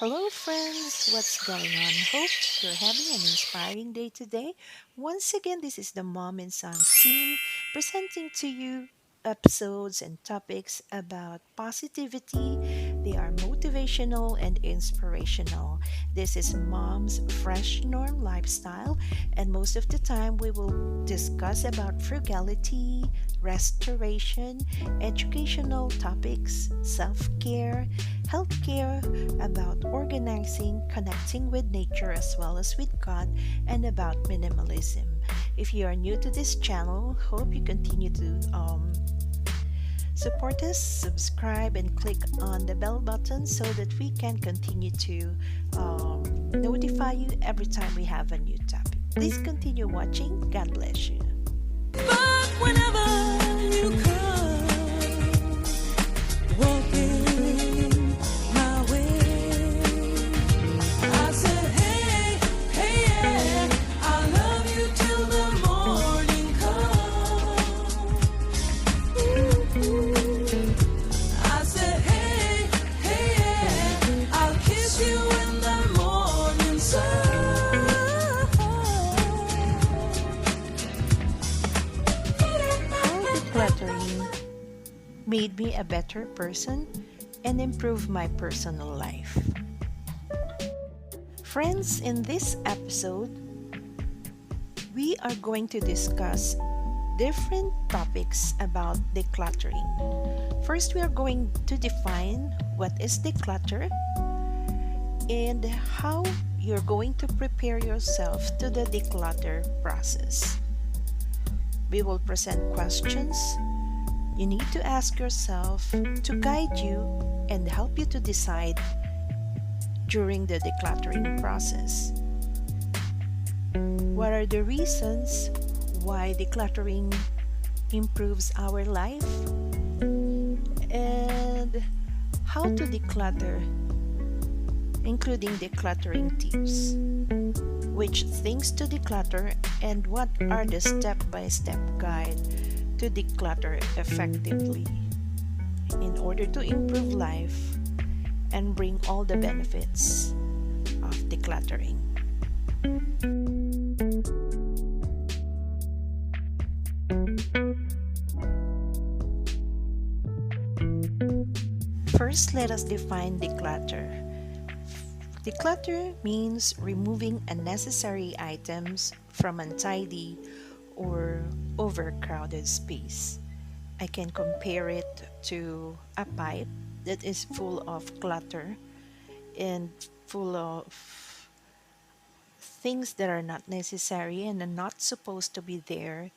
Hello, friends. What's going on? Hope you're having an inspiring day today. Once again, this is the Mom and Son team presenting to you episodes and topics about positivity. They are motivational and inspirational. This is Mom's Fresh Norm lifestyle, and most of the time, we will discuss about frugality, restoration, educational topics, self care, healthcare, about organizing, connecting with nature as well as with God, and about minimalism. If you are new to this channel, hope you continue to support us, subscribe, and click on the bell button so that we can continue to notify you every time we have a new topic. Please continue watching. God bless you. But whenever you come walking my way, I said, hey, hey, yeah, I love you till the morning comes. I said, hey, hey, yeah, I'll kiss you in the morning sun. How decluttering made me a better person and improved my personal life. Friends, in this episode, we are going to discuss different topics about decluttering. First, we are going to define what is declutter and how you're going to prepare yourself to the declutter process. We will present questions you need to ask yourself to guide you and help you to decide during the decluttering process. What are the reasons why decluttering improves our life? And how to declutter, including decluttering tips. Which things to declutter and what are the step-by-step guide to declutter effectively in order to improve life and bring all the benefits of decluttering. First, let us define declutter. Declutter means removing unnecessary items from untidy or overcrowded space. I can compare it to a pipe that is full of clutter and full of things that are not necessary and are not supposed to be there,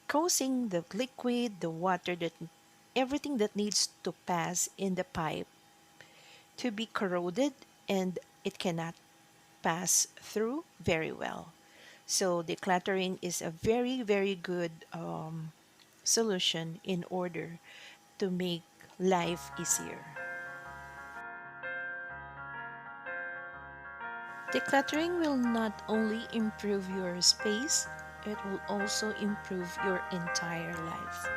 causing the liquid, the water, that everything that needs to pass in the pipe to be corroded and it cannot pass through very well. So decluttering is a very, very good solution in order to make life easier. Decluttering will not only improve your space, it will also improve your entire life.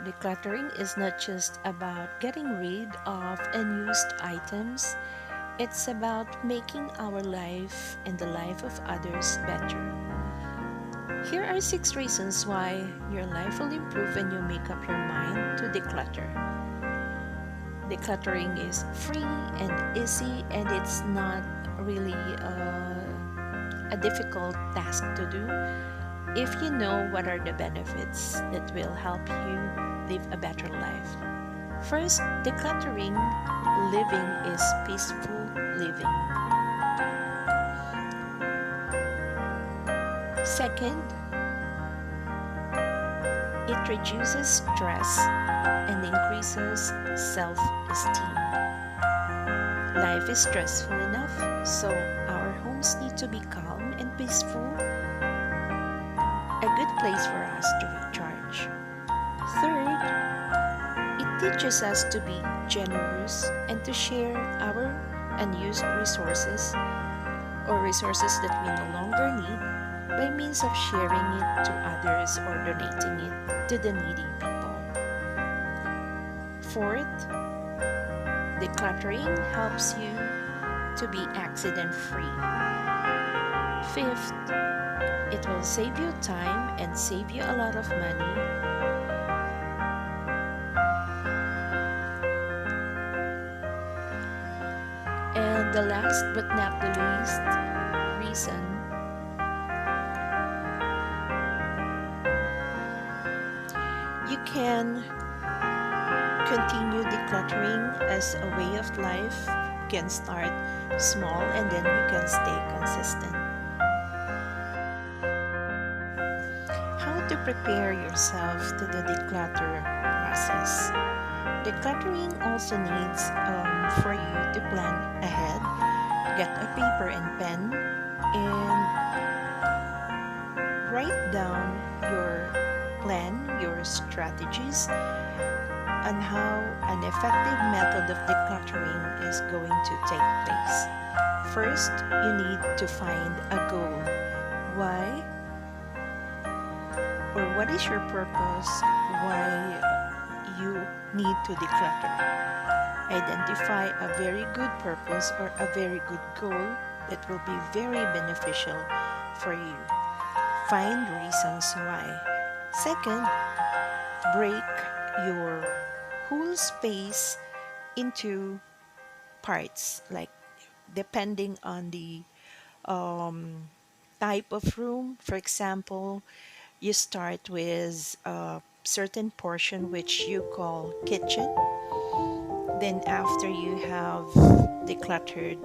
Decluttering is not just about getting rid of unused items, it's about making our life and the life of others better. Here are 6 reasons why your life will improve when you make up your mind to declutter. Decluttering is free and easy, and it's not really a difficult task to do if you know what are the benefits that will help you live a better life. First, decluttering living is peaceful living. Second, it reduces stress and increases self-esteem. Life is stressful enough, so our homes need to be calm and peaceful, a good place for us to recharge. Third, it teaches us to be generous and to share our unused resources or resources that we no longer need by means of sharing it to others or donating it to the needy people. Fourth, decluttering helps you to be accident free. Fifth, it will save you time and save you a lot of money. And the last but not the least reason, you can continue decluttering as a way of life. You can start small and then you can stay consistent. How to prepare yourself to the declutter process. Decluttering also needs for you to plan ahead, get a paper and pen, and write down your plan, your strategies, and how an effective method of decluttering is going to take place. First, you need to find a goal. Why or what is your purpose? Why you need to declutter? Identify a very good purpose or a very good goal that will be very beneficial for you. Find reasons why. Second, break your whole space into parts, like depending on the um, type of room. For example, you start with a certain portion which you call kitchen. Then, after you have decluttered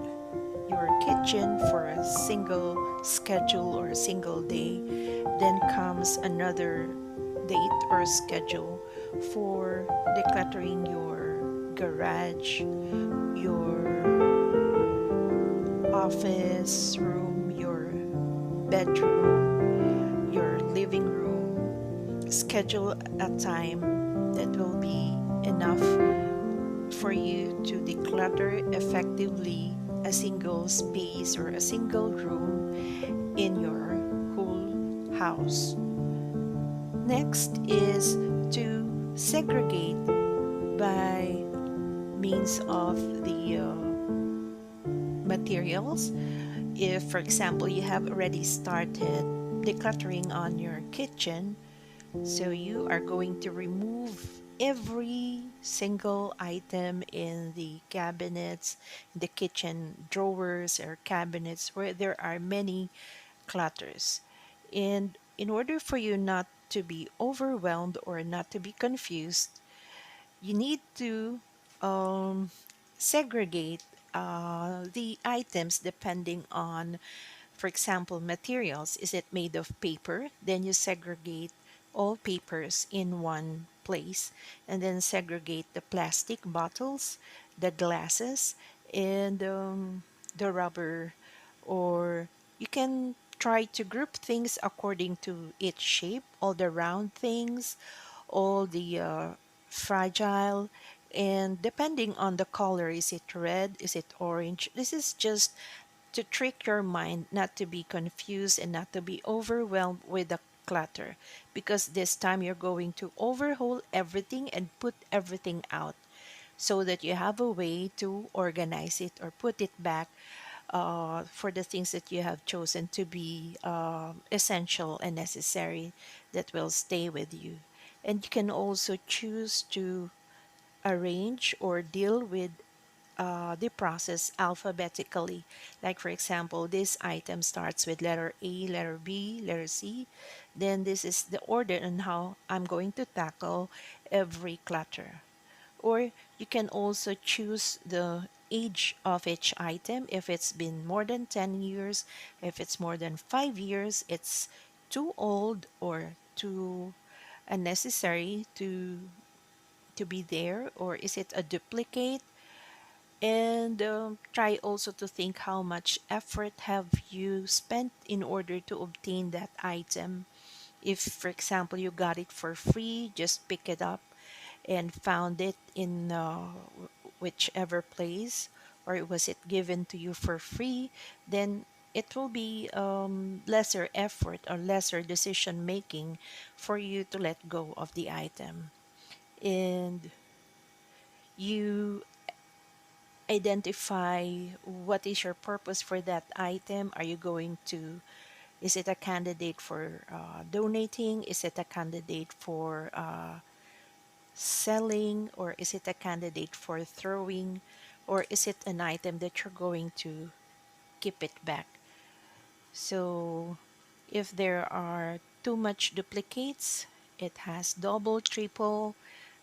your kitchen for a single schedule or a single day, then comes another date or schedule for decluttering your garage, your office room, your bedroom, your living room. Schedule a time that will be enough for you to declutter effectively a single space or a single room in your whole house. Next is to segregate by means of the materials. If, for example, you have already started decluttering on your kitchen, so you are going to remove every single item in the cabinets, the kitchen drawers or cabinets where there are many clutters. And in order for you not to be overwhelmed or not to be confused, you need to um, segregate the items depending on, for example, materials. Is it made of paper? Then you segregate all papers in one place and then segregate the plastic bottles, the glasses, and the rubber. Or you can try to group things according to its shape, all the round things, all the fragile, and depending on the color, is it red, is it orange? This is just to trick your mind not to be confused and not to be overwhelmed with the clutter, because this time you're going to overhaul everything and put everything out so that you have a way to organize it or put it back for the things that you have chosen to be essential and necessary that will stay with you. And you can also choose to arrange or deal with the process alphabetically. Like, for example, this item starts with letter A, letter B, letter C. Then this is the order on how I'm going to tackle every clutter. Or you can also choose the age of each item. If it's been more than 10 years, if it's more than 5 years, it's too old or too unnecessary to be there, or is it a duplicate? And try also to think how much effort have you spent in order to obtain that item. If, for example, you got it for free, just pick it up and found it in whichever place, or was it given to you for free, then it will be lesser effort or lesser decision making for you to let go of the item. And you identify what is your purpose for that item. Are you going to, is it a candidate for donating? Is it a candidate for selling? Or is it a candidate for throwing? Or is it an item that you're going to keep it back? So if there are too much duplicates, it has double, triple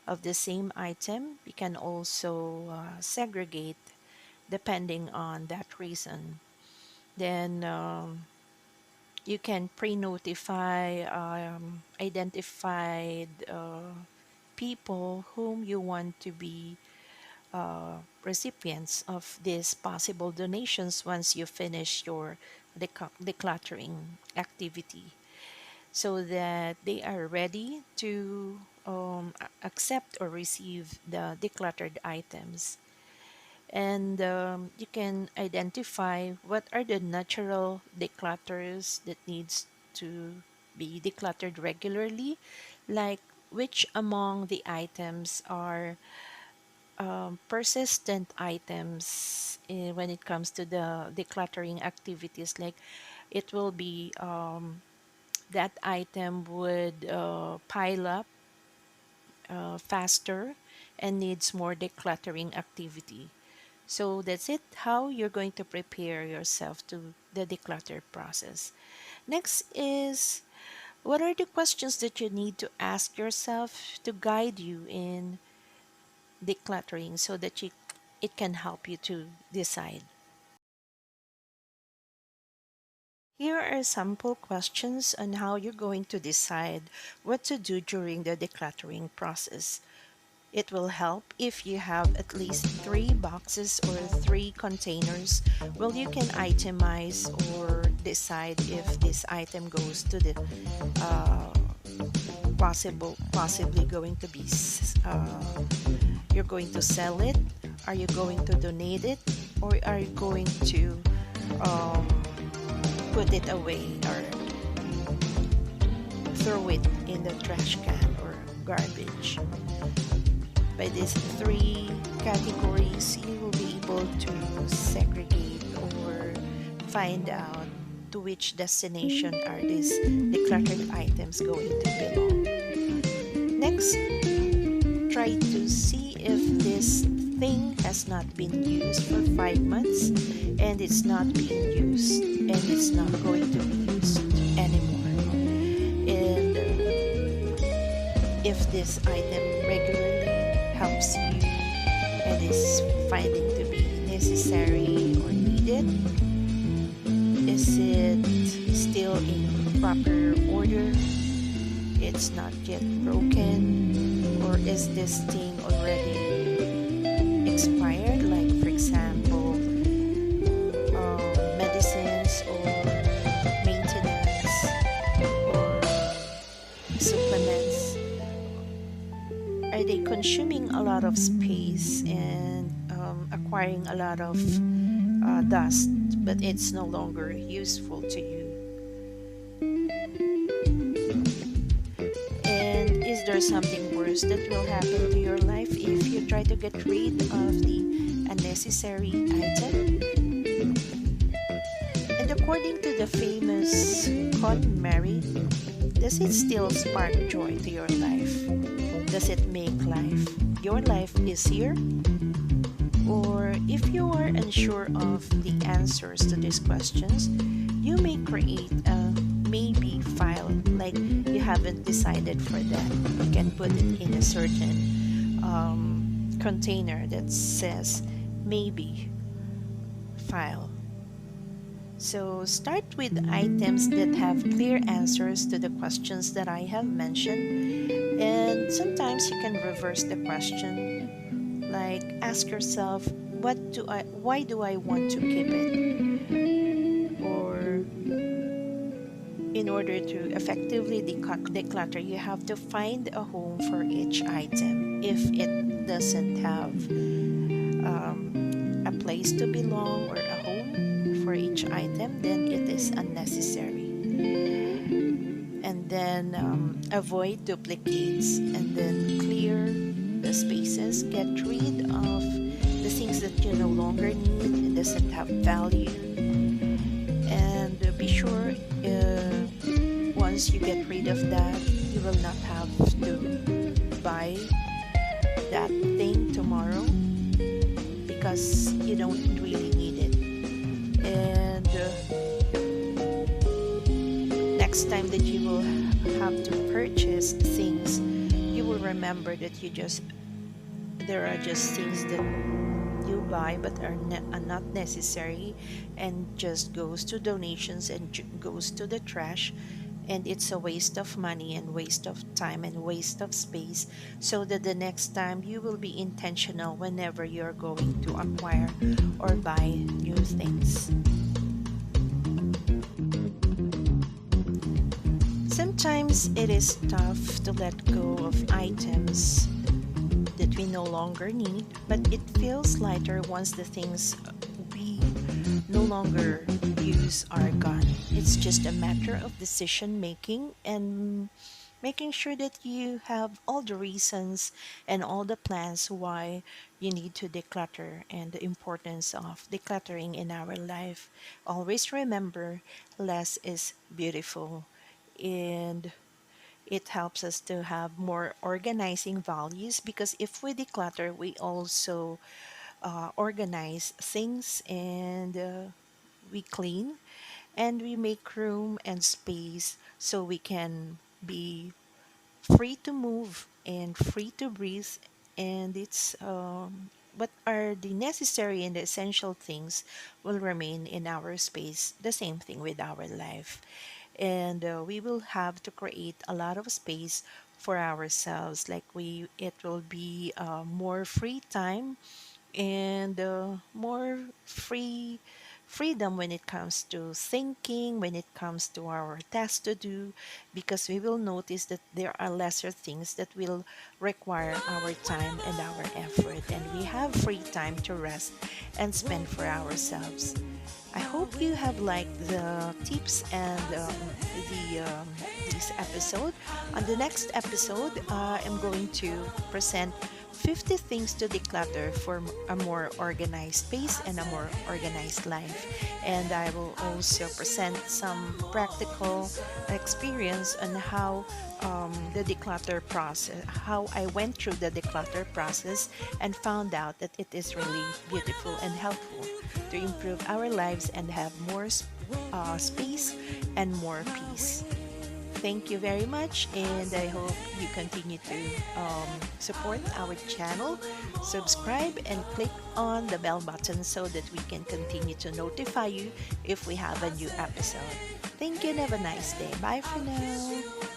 of the same item, you can also segregate depending on that reason. Then you can pre-notify identified people whom you want to be recipients of these possible donations once you finish your decluttering activity, so that they are ready to accept or receive the decluttered items. And you can identify what are the natural declutters that needs to be decluttered regularly, like which among the items are persistent items when it comes to the decluttering activities. Like it will be that item would pile up faster and needs more decluttering activity. So that's it, how you're going to prepare yourself to the declutter process. Next is, what are the questions that you need to ask yourself to guide you in decluttering so that it can help you to decide. Here are sample questions on how you're going to decide what to do during the decluttering process. It will help if you have at least three boxes or three containers. Well, you can itemize or decide if this item goes to the uh, possibly going to be you're going to sell it. Are you going to donate it, or are you going to um, put it away or throw it in the trash can or garbage? By these three categories, you will be able to segregate or find out to which destination are these decluttered items going to belong. Next, try to see if this thing has not been used for 5 months and it's not being used and it's not going to be used anymore. And if this item regularly helps you and is finding to be necessary or needed, is it still in proper order? It's not yet broken, or is this thing already expired? Like, for example, medicines or maintenance or supplements. Are they consuming a lot of space and acquiring a lot of dust, but it's no longer useful to you? And is there something worse that will happen to your life if you try to get rid of the unnecessary item? And according to the famous Con Mary, does it still spark joy to your life? Does it make your life easier? Or if you are unsure of the answers to these questions, you may create a maybe file. Like, you haven't decided for that, you can put it in a certain container that says maybe file. So start with items that have clear answers to the questions that I have mentioned. And sometimes you can reverse the question, like ask yourself, why do I want to keep it? Or in order to effectively declutter, you have to find a home for each item. If it doesn't have a place to belong or a home for each item, then it is unnecessary. And then avoid duplicates, and then clear the spaces, get rid of the things that you no longer need, it doesn't have value. And be sure, once you get rid of that, you will not have to buy that thing tomorrow because you don't really need it. And next time that you will have to purchase things, you will remember that there are just things that you buy but are not necessary and just goes to donations and goes to the trash, and it's a waste of money and waste of time and waste of space, so that the next time you will be intentional whenever you're going to acquire or buy new things. Sometimes it is tough to let go of items that we no longer need, but it feels lighter once the things we no longer use are gone. It's just a matter of decision making and making sure that you have all the reasons and all the plans why you need to declutter and the importance of decluttering in our life. Always remember, less is beautiful. And it helps us to have more organizing values, because if we declutter, we also organize things, and we clean and we make room and space so we can be free to move and free to breathe. And it's what are the necessary and the essential things will remain in our space. The same thing with our life, and we will have to create a lot of space for ourselves, like we it will be more free time and more freedom when it comes to thinking, when it comes to our tasks to do, because we will notice that there are lesser things that will require our time and our effort, and we have free time to rest and spend for ourselves. I hope you have liked the tips and this episode. On the next episode, I'm going to present 50 things to declutter for a more organized space and a more organized life. And I will also present some practical experience on how the declutter process, how I went through the declutter process and found out that it is really beautiful and helpful to improve our lives and have more space and more peace. Thank you very much, and I hope you continue to support our channel. Subscribe and click on the bell button so that we can continue to notify you if we have a new episode. Thank you and have a nice day. Bye for now.